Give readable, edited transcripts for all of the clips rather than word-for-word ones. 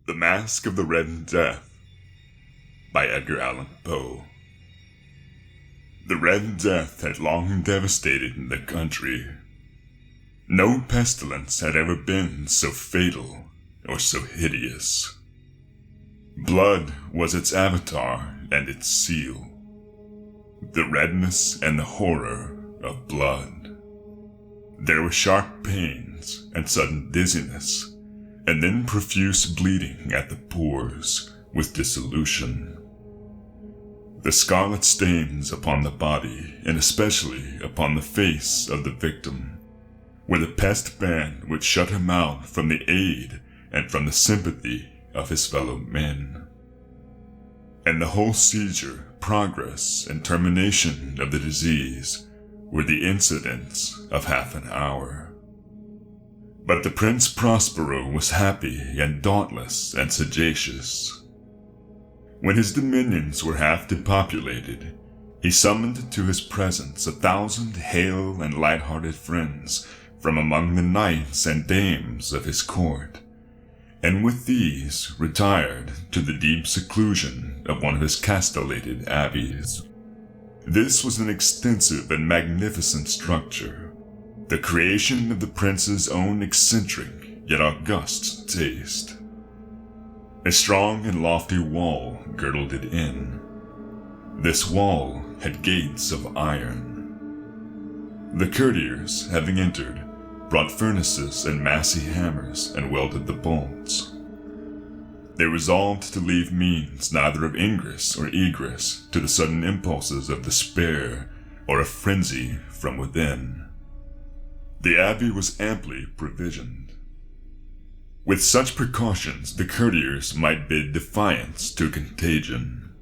The Masque of the Red Death by Edgar Allan Poe. The Red Death had long devastated the country. No pestilence had ever been so fatal or so hideous. Blood was its avatar and its seal. The redness and the horror of blood. There were sharp pains and sudden dizziness, and then profuse bleeding at the pores with dissolution. The scarlet stains upon the body, and especially upon the face of the victim, were the pest ban which shut him out from the aid and from the sympathy of his fellow men. And the whole seizure, progress, and termination of the disease were the incidents of half an hour. But the Prince Prospero was happy and dauntless and sagacious. When his dominions were half depopulated, he summoned to his presence 1,000 hale and light-hearted friends from among the knights and dames of his court, and with these retired to the deep seclusion of one of his castellated abbeys. This was an extensive and magnificent structure, the creation of the prince's own eccentric yet august taste. A strong and lofty wall girdled it in. This wall had gates of iron. The courtiers, having entered, brought furnaces and massy hammers and welded the bolts. They resolved to leave means neither of ingress or egress to the sudden impulses of despair or of frenzy from within. The abbey was amply provisioned. With such precautions, the courtiers might bid defiance to contagion.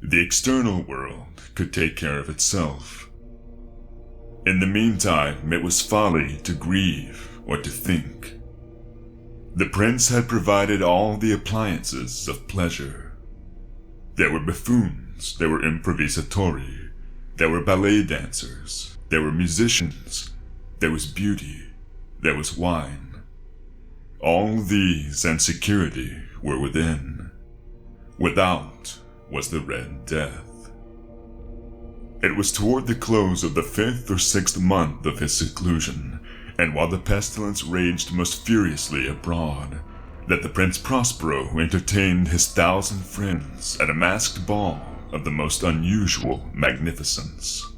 The external world could take care of itself. In the meantime, it was folly to grieve or to think. The prince had provided all the appliances of pleasure. There were buffoons, there were improvisatori, there were ballet dancers, there were musicians, there was beauty, there was wine. All these and security were within. Without was the Red Death. It was toward the close of the 5th or 6th month of his seclusion, and while the pestilence raged most furiously abroad, that the Prince Prospero entertained his 1,000 friends at a masked ball of the most unusual magnificence.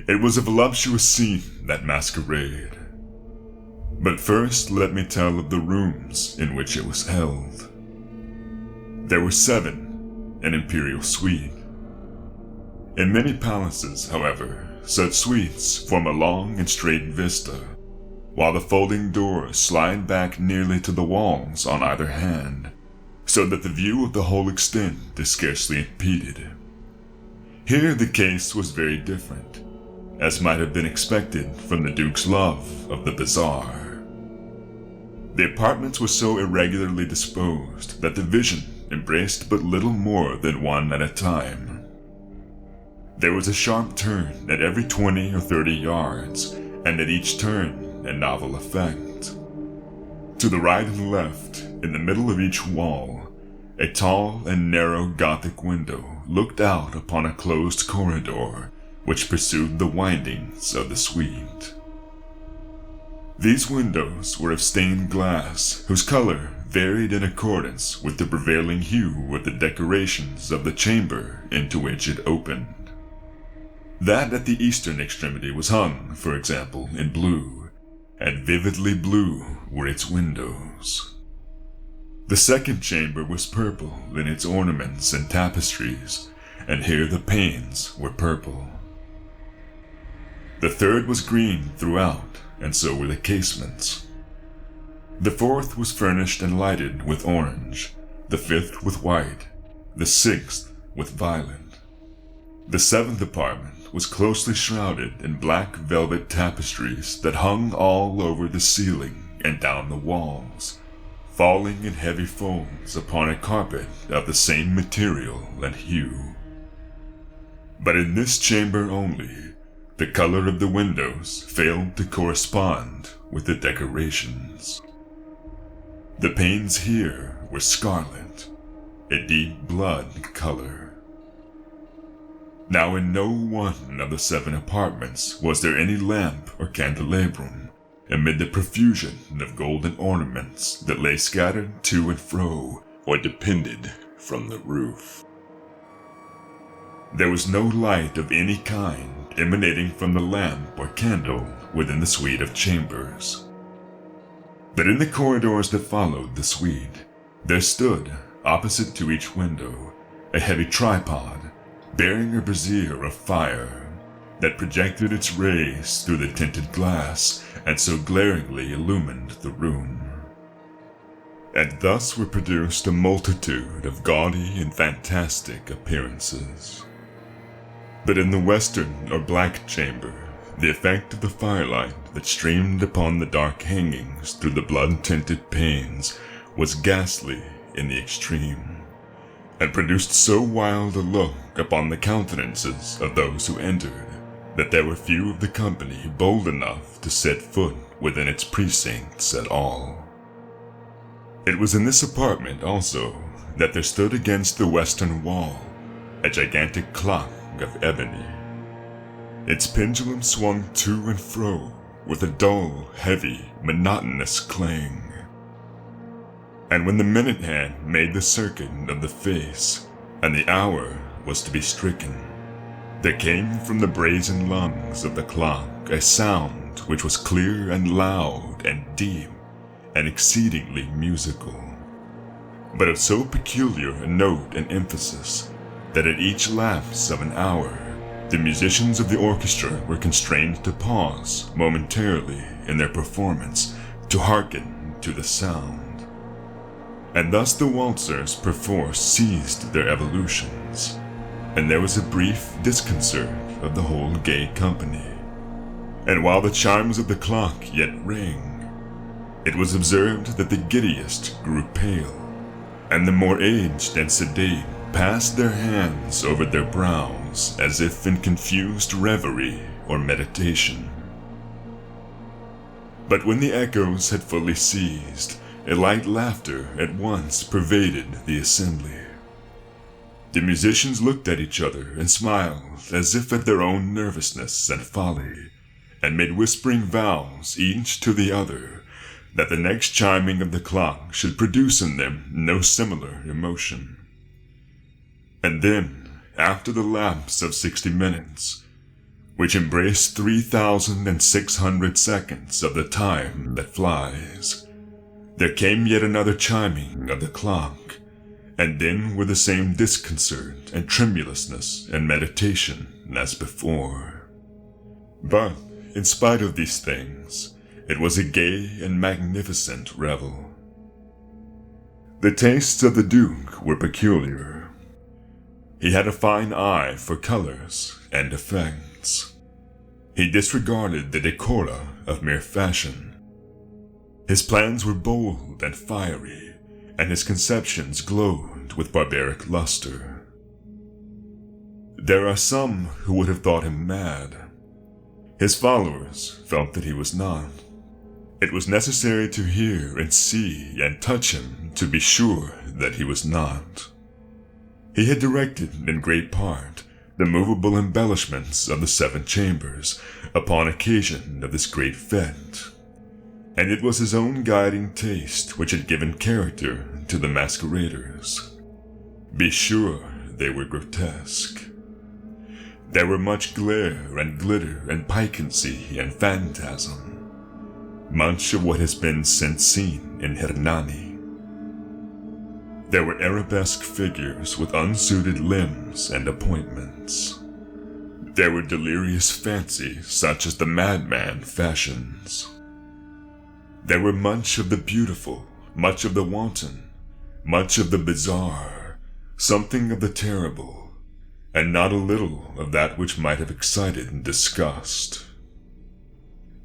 It was a voluptuous scene, that masquerade. But first let me tell of the rooms in which it was held. There were 7, an imperial suite. In many palaces, however, such suites form a long and straight vista, while the folding doors slide back nearly to the walls on either hand, so that the view of the whole extent is scarcely impeded. Here the case was very different, as might have been expected from the Duke's love of the bizarre. The apartments were so irregularly disposed that the vision embraced but little more than one at a time. There was a sharp turn at every 20 or 30 yards, and at each turn a novel effect. To the right and left, in the middle of each wall, a tall and narrow Gothic window looked out upon a closed corridor which pursued the windings of the suite. These windows were of stained glass, whose color varied in accordance with the prevailing hue of the decorations of the chamber into which it opened. That at the eastern extremity was hung, for example, in blue, and vividly blue were its windows. The second chamber was purple in its ornaments and tapestries, and here the panes were purple. The third was green throughout, and so were the casements. The fourth was furnished and lighted with orange, the fifth with white, the sixth with violet. The seventh apartment was closely shrouded in black velvet tapestries that hung all over the ceiling and down the walls, falling in heavy folds upon a carpet of the same material and hue. But in this chamber only, the color of the windows failed to correspond with the decorations. The panes here were scarlet, a deep blood color. Now in no one of the 7 apartments was there any lamp or candelabrum, amid the profusion of golden ornaments that lay scattered to and fro or depended from the roof. There was no light of any kind emanating from the lamp or candle within the suite of chambers. But in the corridors that followed the suite, there stood, opposite to each window, a heavy tripod bearing a brazier of fire that projected its rays through the tinted glass and so glaringly illumined the room. And thus were produced a multitude of gaudy and fantastic appearances. But in the western or black chamber, the effect of the firelight that streamed upon the dark hangings through the blood-tinted panes was ghastly in the extreme, and produced so wild a look upon the countenances of those who entered that there were few of the company bold enough to set foot within its precincts at all. It was in this apartment also that there stood against the western wall a gigantic clock of ebony. Its pendulum swung to and fro with a dull, heavy, monotonous clang. And when the minute hand made the circuit of the face, and the hour was to be stricken, there came from the brazen lungs of the clock a sound which was clear and loud and deep and exceedingly musical, but of so peculiar a note and emphasis that at each lapse of an hour, the musicians of the orchestra were constrained to pause momentarily in their performance to hearken to the sound. And thus the waltzers perforce ceased their evolutions, and there was a brief disconcert of the whole gay company. And while the chimes of the clock yet rang, it was observed that the giddiest grew pale, and the more aged and sedate passed their hands over their brows as if in confused reverie or meditation. But when the echoes had fully ceased, a light laughter at once pervaded the assembly. The musicians looked at each other and smiled as if at their own nervousness and folly, and made whispering vows each to the other that the next chiming of the clock should produce in them no similar emotion. And then, after the lapse of 60 minutes, which embraced 3,600 seconds of the time that flies, there came yet another chiming of the clock, and then with the same disconcert and tremulousness and meditation as before. But, in spite of these things, it was a gay and magnificent revel. The tastes of the Duke were peculiar. He had a fine eye for colors and effects. He disregarded the decora of mere fashion. His plans were bold and fiery, and his conceptions glowed with barbaric luster. There are some who would have thought him mad. His followers felt that he was not. It was necessary to hear and see and touch him to be sure that he was not. He had directed, in great part, the movable embellishments of the 7 chambers upon occasion of this great fête, and it was his own guiding taste which had given character to the masqueraders. Be sure they were grotesque. There were much glare and glitter and piquancy and phantasm, much of what has been since seen in Hernani. There were arabesque figures with unsuited limbs and appointments. There were delirious fancies such as the madman fashions. There were much of the beautiful, much of the wanton, much of the bizarre, something of the terrible, and not a little of that which might have excited disgust.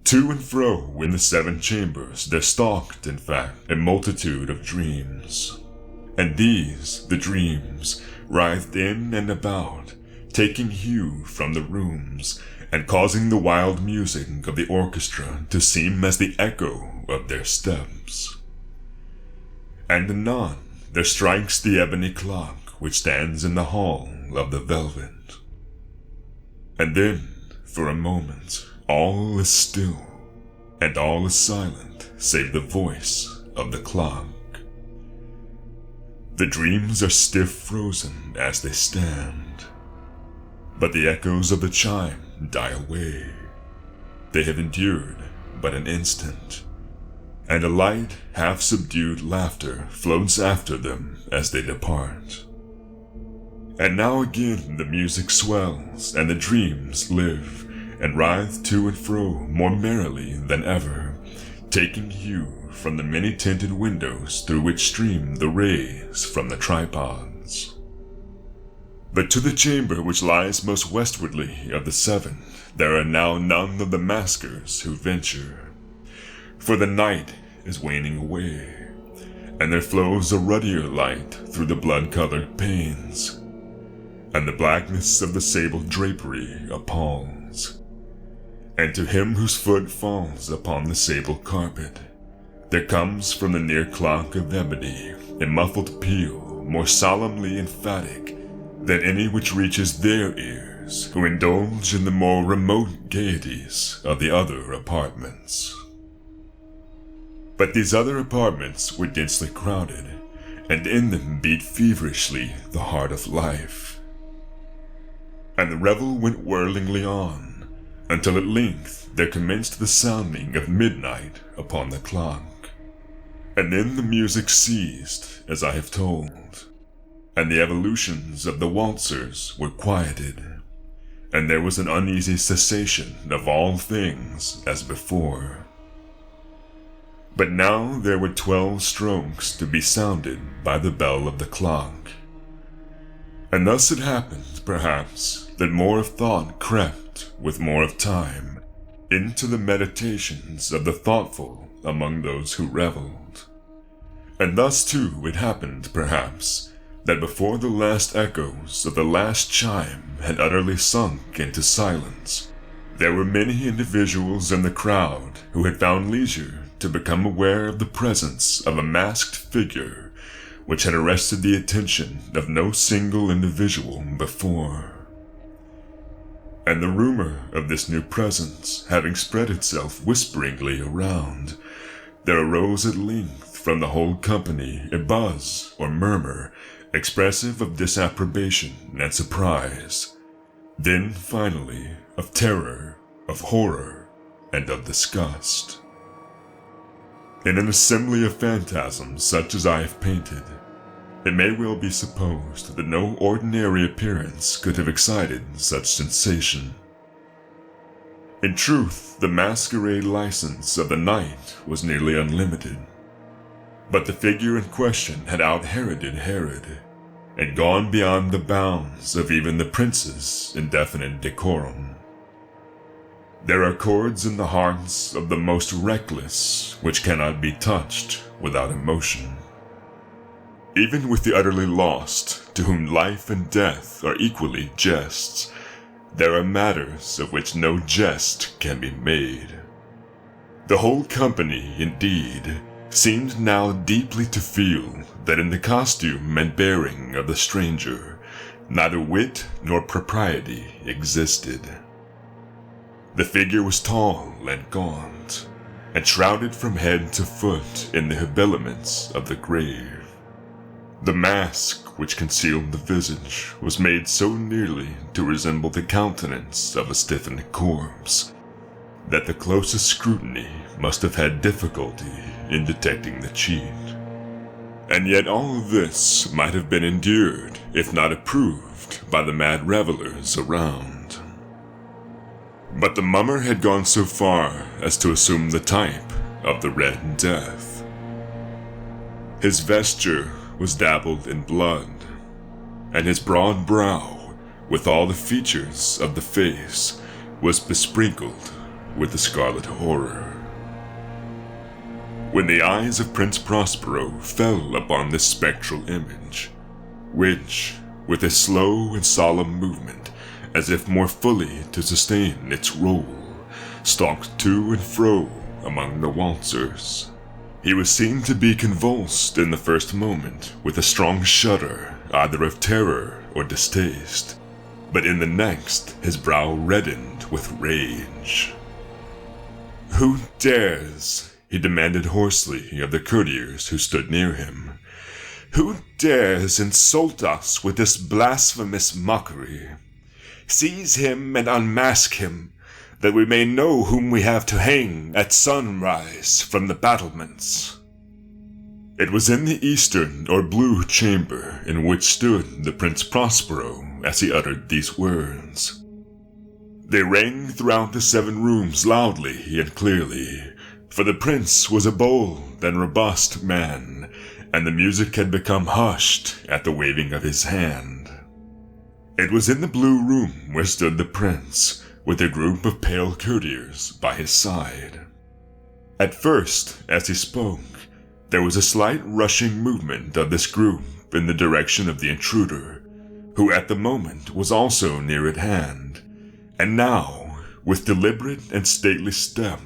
To and fro in the 7 chambers there stalked, in fact, a multitude of dreams. And these, the dreams, writhed in and about, taking hue from the rooms, and causing the wild music of the orchestra to seem as the echo of their steps. And anon, there strikes the ebony clock which stands in the hall of the velvet. And then, for a moment, all is still, and all is silent save the voice of the clock. The dreams are stiff frozen as they stand, but the echoes of the chime die away. They have endured but an instant, and a light, half-subdued laughter floats after them as they depart. And now again the music swells, and the dreams live, and writhe to and fro more merrily than ever, taking hue from the many-tinted windows through which stream the rays from the tripods. But to the chamber which lies most westwardly of the seven, there are now none of the maskers who venture, for the night is waning away, and there flows a ruddier light through the blood-colored panes, and the blackness of the sable drapery appalls. And to him whose foot falls upon the sable carpet, there comes from the near clock of ebony a muffled peal more solemnly emphatic than any which reaches their ears who indulge in the more remote gaieties of the other apartments. But these other apartments were densely crowded, and in them beat feverishly the heart of life. And the revel went whirlingly on, until at length there commenced the sounding of midnight upon the clock. And then the music ceased, as I have told, and the evolutions of the waltzers were quieted, and there was an uneasy cessation of all things as before. But now there were 12 strokes to be sounded by the bell of the clock. And thus it happened, perhaps, that more of thought crept, with more of time, into the meditations of the thoughtful among those who reveled. And thus too it happened, perhaps, that before the last echoes of the last chime had utterly sunk into silence, there were many individuals in the crowd who had found leisure to become aware of the presence of a masked figure which had arrested the attention of no single individual before. And the rumor of this new presence having spread itself whisperingly around, there arose at length from the whole company a buzz or murmur expressive of disapprobation and surprise, then finally of terror, of horror, and of disgust. In an assembly of phantasms such as I have painted, it may well be supposed that no ordinary appearance could have excited such sensation. In truth, the masquerade license of the night was nearly unlimited, but the figure in question had out-Heroded Herod, and gone beyond the bounds of even the prince's indefinite decorum. There are chords in the hearts of the most reckless which cannot be touched without emotion. Even with the utterly lost, to whom life and death are equally jests, there are matters of which no jest can be made. The whole company, indeed, seemed now deeply to feel that in the costume and bearing of the stranger, neither wit nor propriety existed. The figure was tall and gaunt, and shrouded from head to foot in the habiliments of the grave. The mask which concealed the visage was made so nearly to resemble the countenance of a stiffened corpse that the closest scrutiny must have had difficulty in detecting the cheat. And yet all this might have been endured, if not approved, by the mad revelers around. But the mummer had gone so far as to assume the type of the Red Death. His vesture was dabbled in blood, and his broad brow, with all the features of the face, was besprinkled with the scarlet horror. When the eyes of Prince Prospero fell upon this spectral image, which, with a slow and solemn movement, as if more fully to sustain its role, stalked to and fro among the waltzers, He was seen to be convulsed in the first moment with a strong shudder, either of terror or distaste, but in the next his brow reddened with rage. "Who dares?" he demanded hoarsely of the courtiers who stood near him. "Who dares insult us with this blasphemous mockery? Seize him and unmask him, that we may know whom we have to hang at sunrise from the battlements." It was in the eastern or blue chamber in which stood the Prince Prospero as he uttered these words. They rang throughout the 7 rooms loudly and clearly, for the prince was a bold and robust man, and the music had become hushed at the waving of his hand. It was in the blue room where stood the prince, with a group of pale courtiers by his side. At first, as he spoke, there was a slight rushing movement of this group in the direction of the intruder, who at the moment was also near at hand, and now, with deliberate and stately step,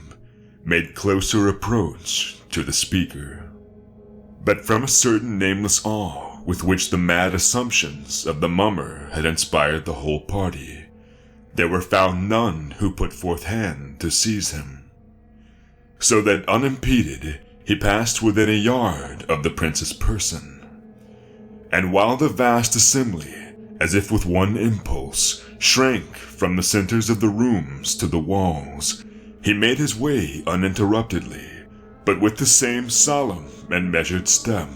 made closer approach to the speaker. But from a certain nameless awe with which the mad assumptions of the mummer had inspired the whole party, there were found none who put forth hand to seize him, so that unimpeded he passed within a yard of the prince's person. And while the vast assembly, as if with one impulse, shrank from the centers of the rooms to the walls, he made his way uninterruptedly, but with the same solemn and measured step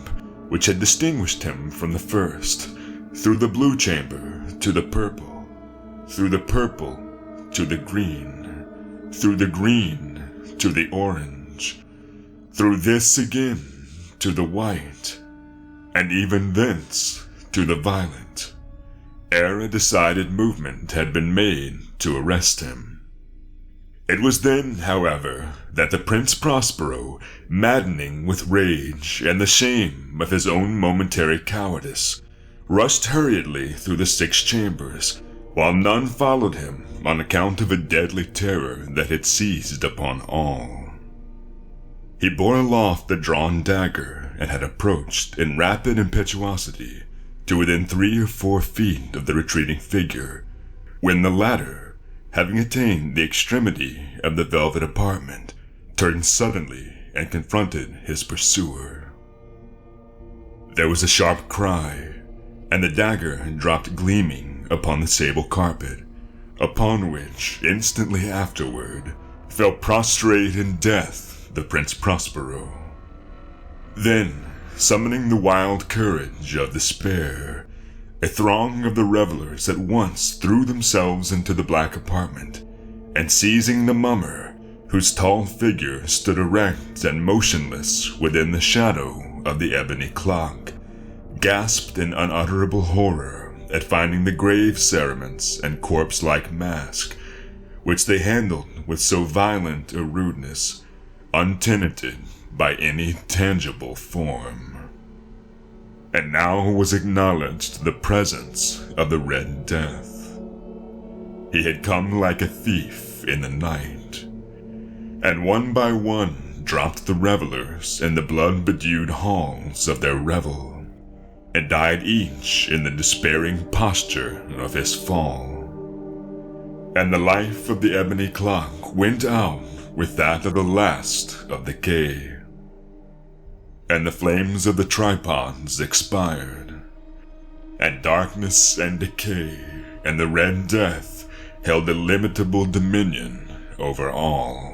which had distinguished him from the first, through the blue chamber to the purple, through the purple to the green, through the green to the orange, through this again to the white, and even thence to the violet, ere a decided movement had been made to arrest him. It was then, however, that the Prince Prospero, maddening with rage and the shame of his own momentary cowardice, rushed hurriedly through the 6 chambers, while none followed him on account of a deadly terror that had seized upon all. He bore aloft the drawn dagger and had approached in rapid impetuosity to within 3 or 4 feet of the retreating figure, when the latter, having attained the extremity of the velvet apartment, turned suddenly and confronted his pursuer. There was a sharp cry, and the dagger dropped gleaming upon the sable carpet, upon which, instantly afterward, fell prostrate in death the Prince Prospero. Then, summoning the wild courage of despair, a throng of the revelers at once threw themselves into the black apartment, and seizing the mummer, whose tall figure stood erect and motionless within the shadow of the ebony clock, gasped in unutterable horror at finding the grave cerements and corpse-like mask, which they handled with so violent a rudeness, untenanted by any tangible form. And now was acknowledged the presence of the Red Death. He had come like a thief in the night, and one by one dropped the revelers in the blood-bedewed halls of their revel, and died each in the despairing posture of his fall. And the life of the ebony clock went out with that of the last of the gay, and the flames of the tripods expired, and darkness and decay and the Red Death held illimitable dominion over all.